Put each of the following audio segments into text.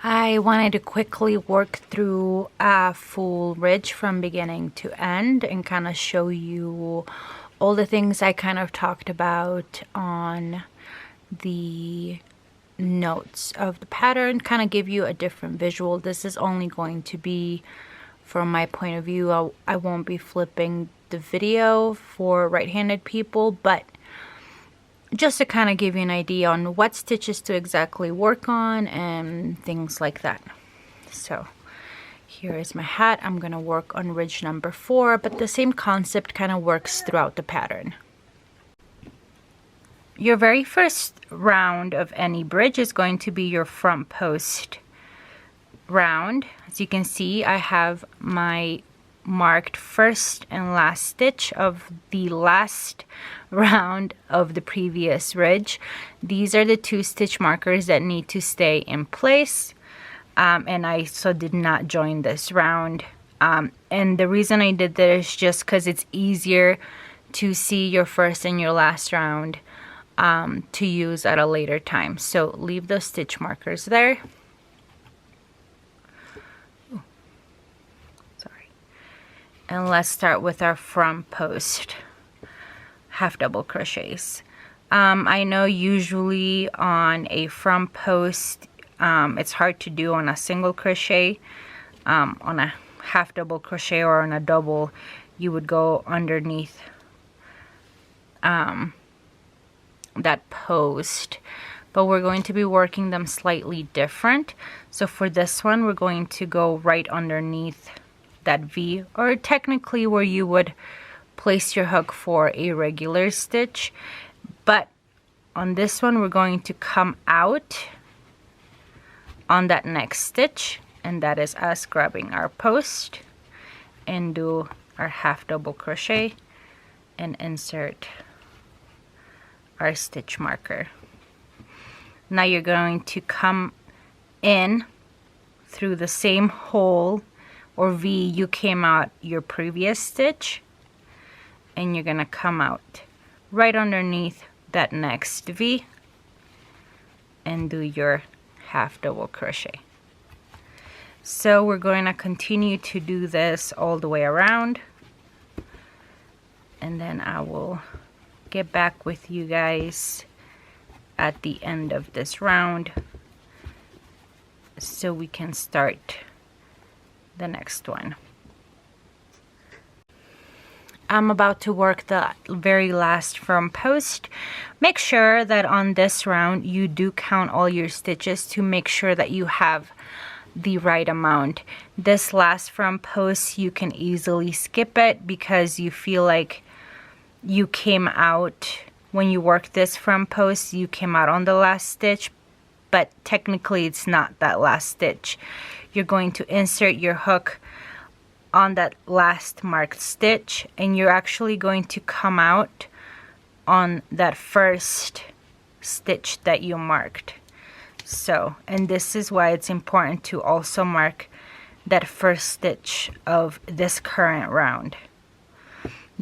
I wanted to quickly work through a full ridge from beginning to end and kind of show you all the things I kind of talked about on the notes of the pattern, kind of give you a different visual. This is only going to be from my point of view. I won't be flipping the video for right-handed people, but just to kind of give you an idea on what stitches to exactly work on and things like that. So here is my hat. I'm going to work on ridge number 4, but the same concept kind of works throughout the pattern. Your very first round of any bridge is going to be your front post round. As you can see, I have my marked first and last stitch of the last round of the previous ridge. These are the 2 stitch markers that need to stay in place, and I did not join this round, and the reason I did this is just because it's easier to see your first and your last round to use at a later time. So leave those stitch markers there. And let's start with our front post half double crochets. I know usually on a front post it's hard to do on a single crochet. On a half double crochet or on a double, you would go underneath that post, but we're going to be working them slightly different. So for this one, we're going to go right underneath that V, or technically where you would place your hook for a regular stitch, but on this one we're going to come out on that next stitch, and that is us grabbing our post and do our half double crochet and insert our stitch marker. Now you're going to come in through the same hole or V you came out your previous stitch, and you're gonna come out right underneath that next V and do your half double crochet. So we're going to continue to do this all the way around, and then I will get back with you guys at the end of this round so we can start the next one. I'm about to work the very last front post. Make sure that on this round you do count all your stitches to make sure that you have the right amount. This last front post, you can easily skip it because you feel like you came out, when you work this front post, you came out on the last stitch, but technically it's not that last stitch. You're going to insert your hook on that last marked stitch, and you're actually going to come out on that first stitch that you marked. So, and this is why it's important to also mark that first stitch of this current round,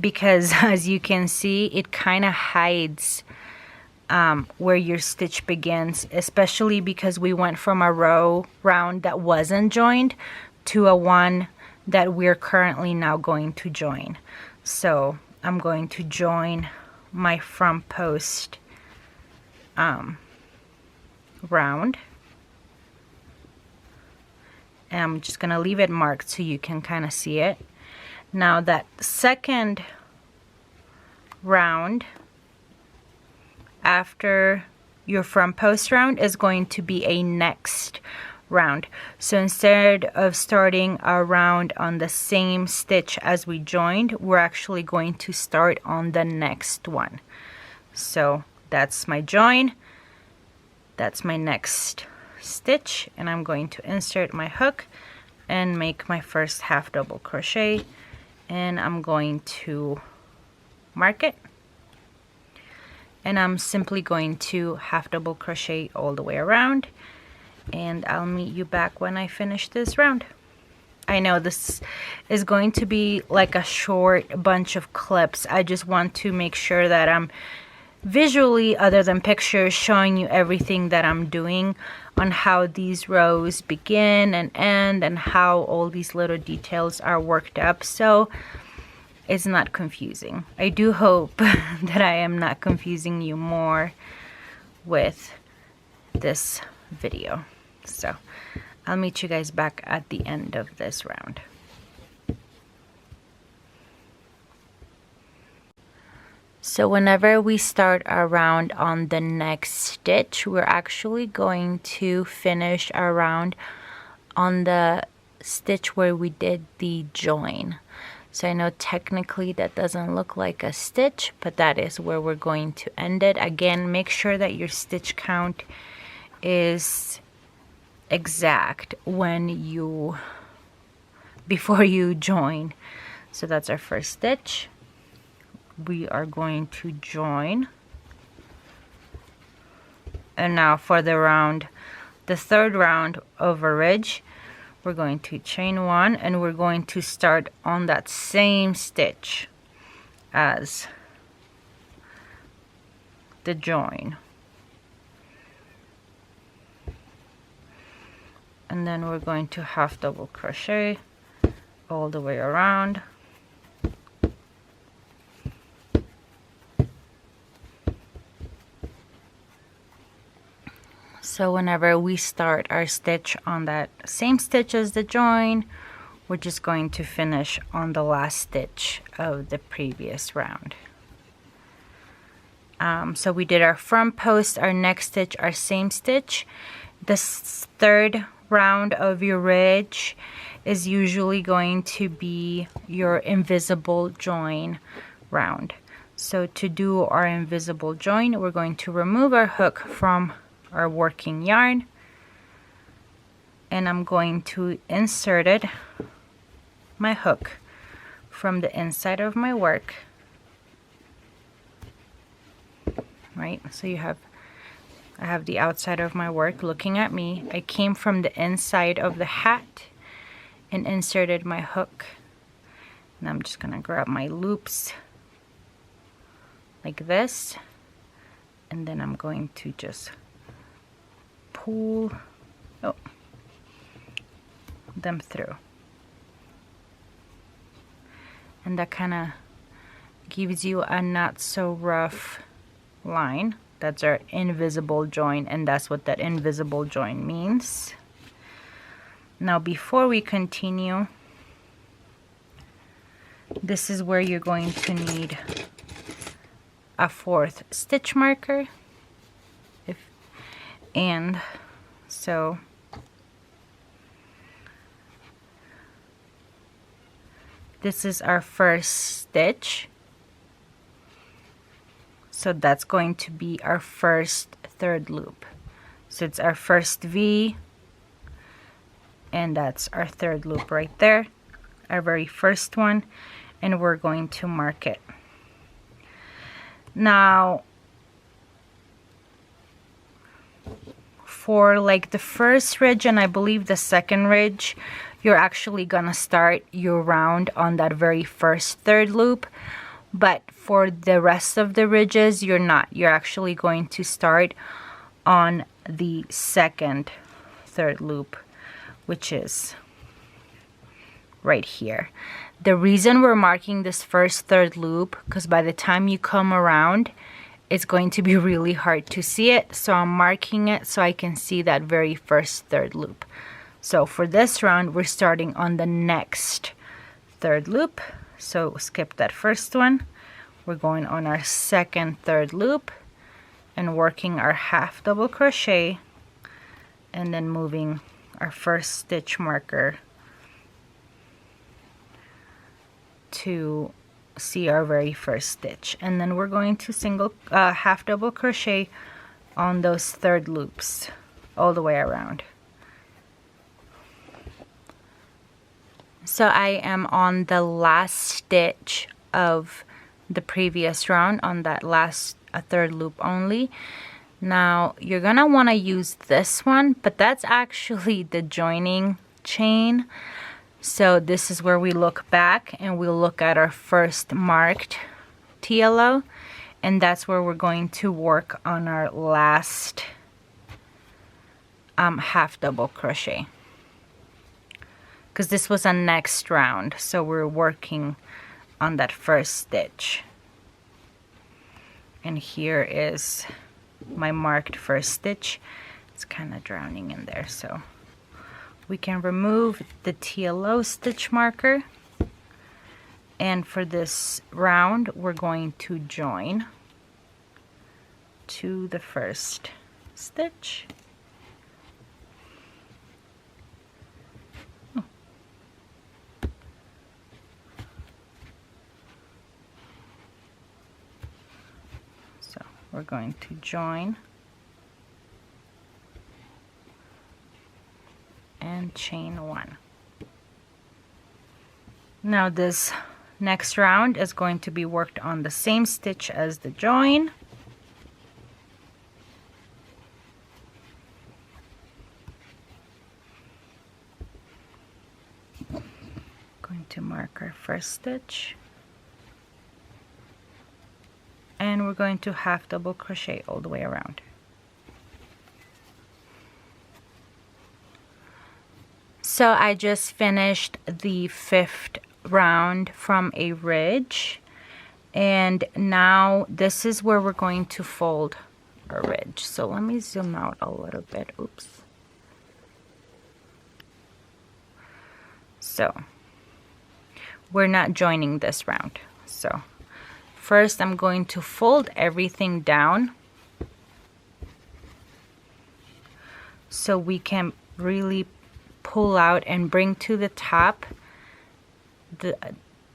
because as you can see, it kind of hides where your stitch begins, especially because we went from a row round that wasn't joined to a one that we're currently now going to join. So I'm going to join my front post round, and I'm just gonna leave it marked so you can kind of see it. Now that second round after your front post round is going to be a next round. So instead of starting our round on the same stitch as we joined, we're actually going to start on the next one. So that's my join, that's my next stitch, and I'm going to insert my hook and make my first half double crochet, and I'm going to mark it, and I'm simply going to half double crochet all the way around, and I'll meet you back when I finish this round. I know this is going to be like a short bunch of clips. I just want to make sure that I'm visually, other than pictures, showing you everything that I'm doing on how these rows begin and end and how all these little details are worked up, so it's not confusing. I do hope that I am not confusing you more with this video. So I'll meet you guys back at the end of this round. So whenever we start our round on the next stitch, we're actually going to finish our round on the stitch where we did the join. So I know technically that doesn't look like a stitch, but that is where we're going to end it. Again, make sure that your stitch count is exact before you join. So that's our first stitch. We are going to join, and now for the third round of a ridge, we're going to chain one, and we're going to start on that same stitch as the join, and then we're going to half double crochet all the way around. So whenever we start our stitch on that same stitch as the join, we're just going to finish on the last stitch of the previous round. So we did our front post, our next stitch, our same stitch. This third round of your ridge is usually going to be your invisible join round. So to do our invisible join, we're going to remove our hook from our working yarn, and I'm going to insert my hook from the inside of my work, right? So I have the outside of my work looking at me. I came from the inside of the hat and inserted my hook, and I'm just gonna grab my loops like this, and then I'm going to just pull them through, and that kind of gives you a not so rough line. That's our invisible join, and that's what that invisible join means. Now before we continue, this is where you're going to need a 4th stitch marker, and so this is our first stitch, so that's going to be our first third loop. So it's our first V, and that's our third loop right there, our very first one, and we're going to mark it. Now for like the first ridge and I believe the second ridge, you're actually gonna start your round on that very first third loop, but for the rest of the ridges you're not. You're actually going to start on the second third loop, which is right here. The reason we're marking this first third loop, because by the time you come around it's going to be really hard to see it, so I'm marking it so I can see that very first third loop. So for this round we're starting on the next third loop, so skip that first one. We're going on our second third loop and working our half double crochet, and then moving our first stitch marker to see our very first stitch, and then we're going to half double crochet on those third loops all the way around. So I am on the last stitch of the previous round, on that last third loop only. Now you're gonna want to use this one, but that's actually the joining chain. So this is where we look back and we'll look at our first marked TLO, and that's where we're going to work on our last half double crochet, because this was a next round, so we're working on that first stitch. And here is my marked first stitch. It's kind of drowning in there, so we can remove the TLO stitch marker. And for this round, we're going to join to the first stitch. So we're going to join and chain 1. Now this next round is going to be worked on the same stitch as the join. Going to mark our first stitch, and we're going to half double crochet all the way around. So I just finished the 5th round from a ridge, and now this is where we're going to fold a ridge. So let me zoom out a little bit. Oops. So we're not joining this round. So first I'm going to fold everything down so we can really pull out and bring to the top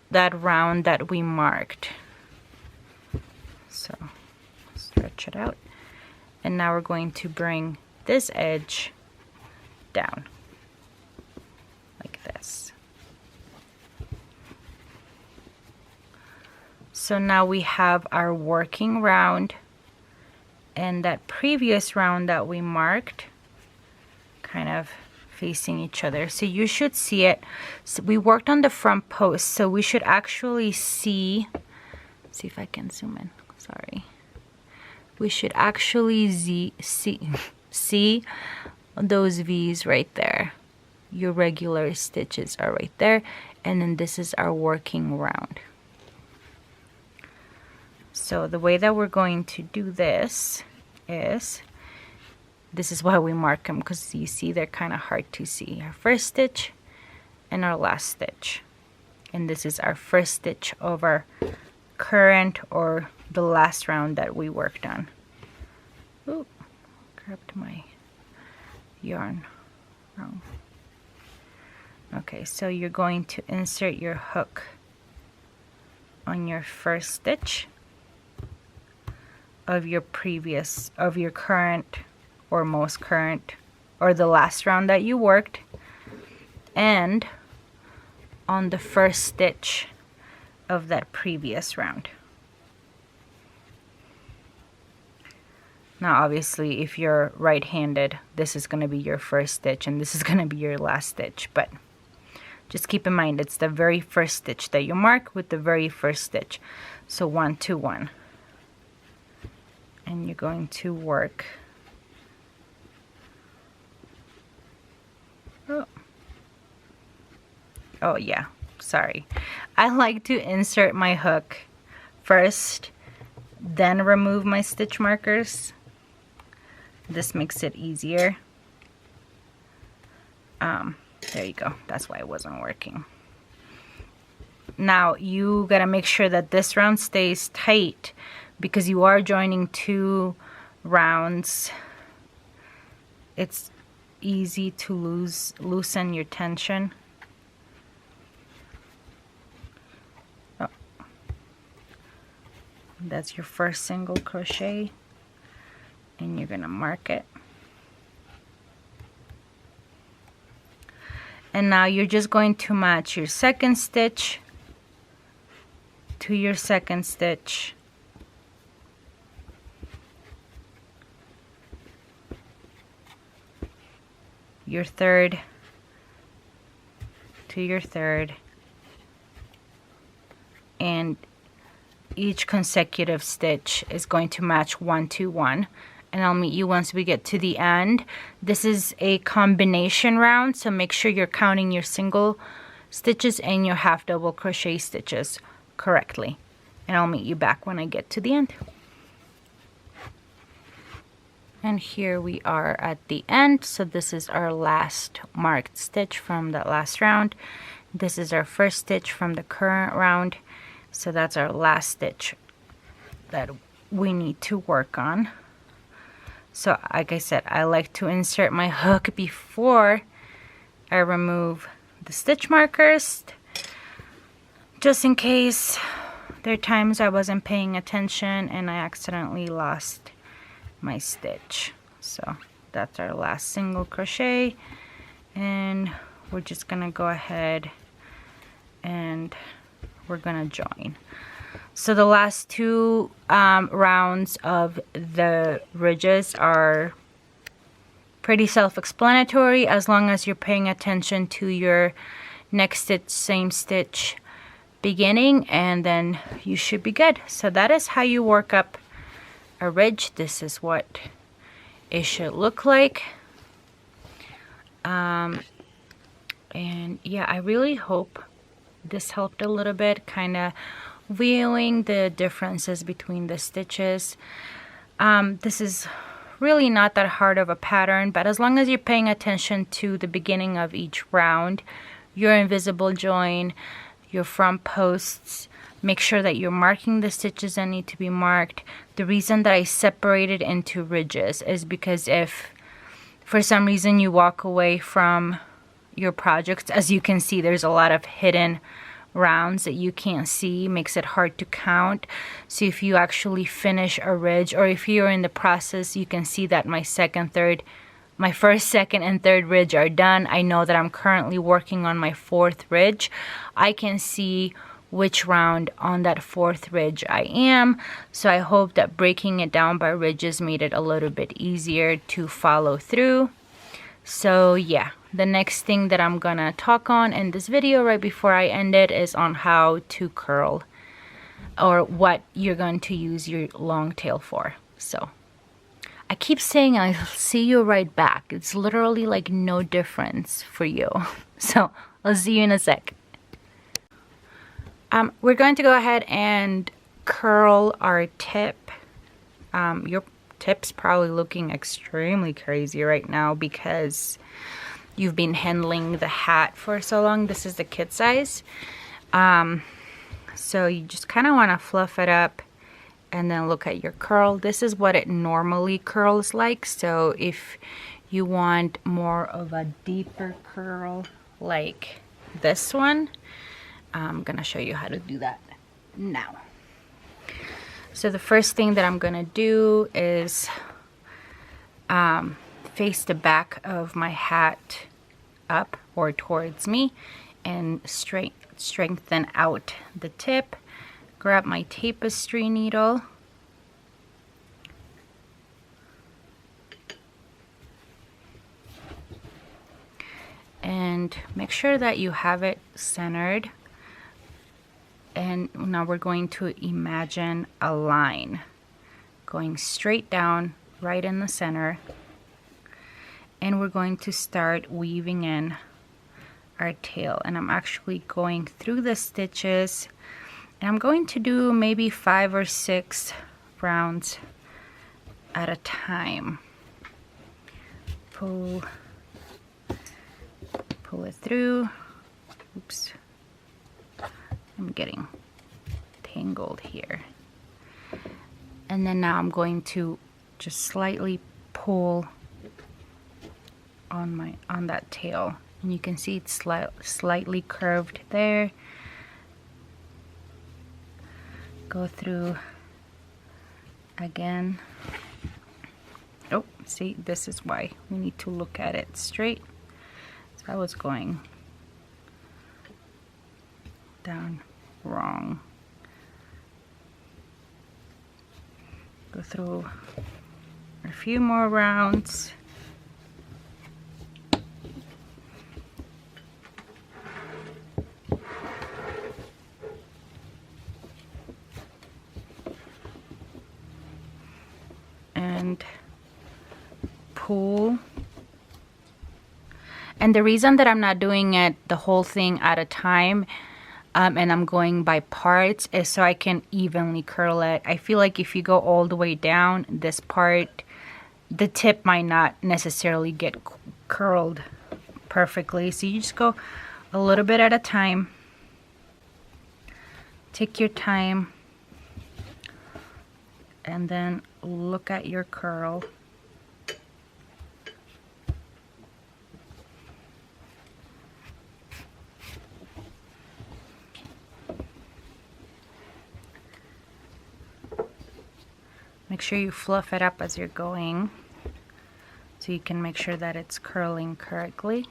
that round that we marked. So stretch it out, and now we're going to bring this edge down like this. So now we have our working round and that previous round that we marked kind of facing each other. So you should see it. So we worked on the front post, so we should actually see if I can zoom in. Sorry. We should actually see those V's right there. Your regular stitches are right there, and then this is our working round. So the way that we're going to do this is why we mark them, because you see they're kind of hard to see. Our first stitch and our last stitch, and this is our first stitch of our current or the last round that we worked on. Ooh, grabbed my yarn wrong. Okay, so you're going to insert your hook on your first stitch of your current or most current or the last round that you worked, and on the first stitch of that previous round. Now obviously if you're right-handed, this is going to be your first stitch and this is going to be your last stitch, but just keep in mind it's the very first stitch that you mark with the very first stitch. So 1, 2, 1, and you're going to work oh yeah, sorry, I like to insert my hook first, then remove my stitch markers. This makes it easier. There you go, that's why it wasn't working. Now you gotta make sure that this round stays tight because you are joining 2 rounds. It's easy to loosen your tension. Oh. That's your first single crochet, and you're gonna mark it. And now you're just going to match your second stitch to your second stitch, your third to your third, and each consecutive stitch is going to match 1, 2, 1, and I'll meet you once we get to the end. This is a combination round, so make sure you're counting your single stitches and your half double crochet stitches correctly. And I'll meet you back when I get to the end. And here we are at the end. So this is our last marked stitch from that last round. This is our first stitch from the current round. So that's our last stitch that we need to work on. So like I said, I like to insert my hook before I remove the stitch markers, just in case there are times I wasn't paying attention and I accidentally lost my stitch. So that's our last single crochet, and we're just gonna go ahead and we're gonna join. So the last two rounds of the ridges are pretty self-explanatory, as long as you're paying attention to your next stitch, same stitch beginning, and then you should be good. So that is how you work up a ridge. This is what it should look like. And yeah, I really hope this helped a little bit, kind of viewing the differences between the stitches. This is really not that hard of a pattern, but as long as you're paying attention to the beginning of each round, your invisible join, your front posts, make sure that you're marking the stitches that need to be marked. The reason that I separated into ridges is because if for some reason you walk away from your projects, as you can see, there's a lot of hidden rounds that you can't see, makes it hard to count. So if you actually finish a ridge, or if you're in the process, you can see that my first, second, and third ridge are done. I know that I'm currently working on my fourth ridge. I can see which round on that fourth ridge I am. So I hope that breaking it down by ridges made it a little bit easier to follow through. So yeah, the next thing that I'm gonna talk on in this video right before I end it is on how to curl, or what you're going to use your long tail for. So I keep saying I'll see you right back. It's literally like no difference for you. So I'll see you in a sec. We're going to go ahead and curl our tip. Your tip's probably looking extremely crazy right now because you've been handling the hat for so long. This is the kid size. So you just kind of want to fluff it up and then look at your curl. This is what it normally curls like. So if you want more of a deeper curl like this one, I'm gonna show you how to do that now. So the first thing that I'm gonna do is face the back of my hat up or towards me and strengthen out the tip. Grab my tapestry needle and make sure that you have it centered. And now we're going to imagine a line going straight down right in the center, and we're going to start weaving in our tail. And I'm actually going through the stitches, and I'm going to do maybe 5 or 6 rounds at a time. Pull it through. Oops, I'm getting tangled here. And then now I'm going to just slightly pull on that tail, and you can see it's slightly curved there. Go through again. Oh, see, this is why we need to look at it straight. So I was going down wrong. Go through a few more rounds. And cool. And the reason that I'm not doing it the whole thing at a time, and I'm going by parts, is so I can evenly curl it. I feel like if you go all the way down, this part, the tip might not necessarily get curled perfectly. So you just go a little bit at a time. Take your time. And then look at your curl. Make sure you fluff it up as you're going, so you can make sure that it's curling correctly.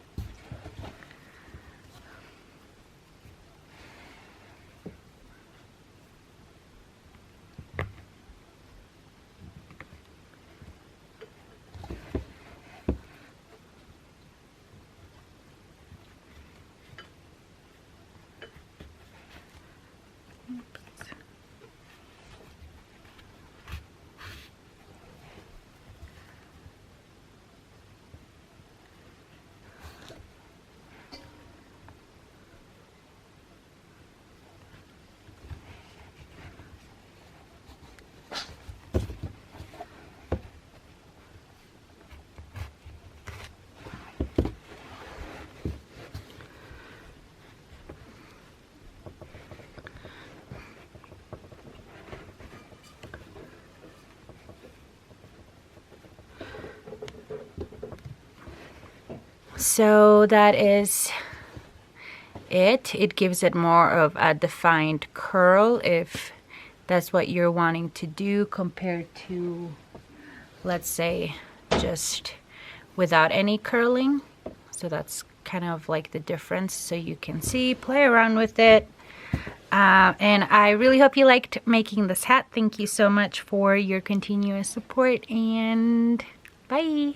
So that is it. It gives it more of a defined curl if that's what you're wanting to do, compared to, let's say, just without any curling. So that's kind of like the difference. So you can see, play around with it. And I really hope you liked making this hat. Thank you so much for your continuous support, and bye.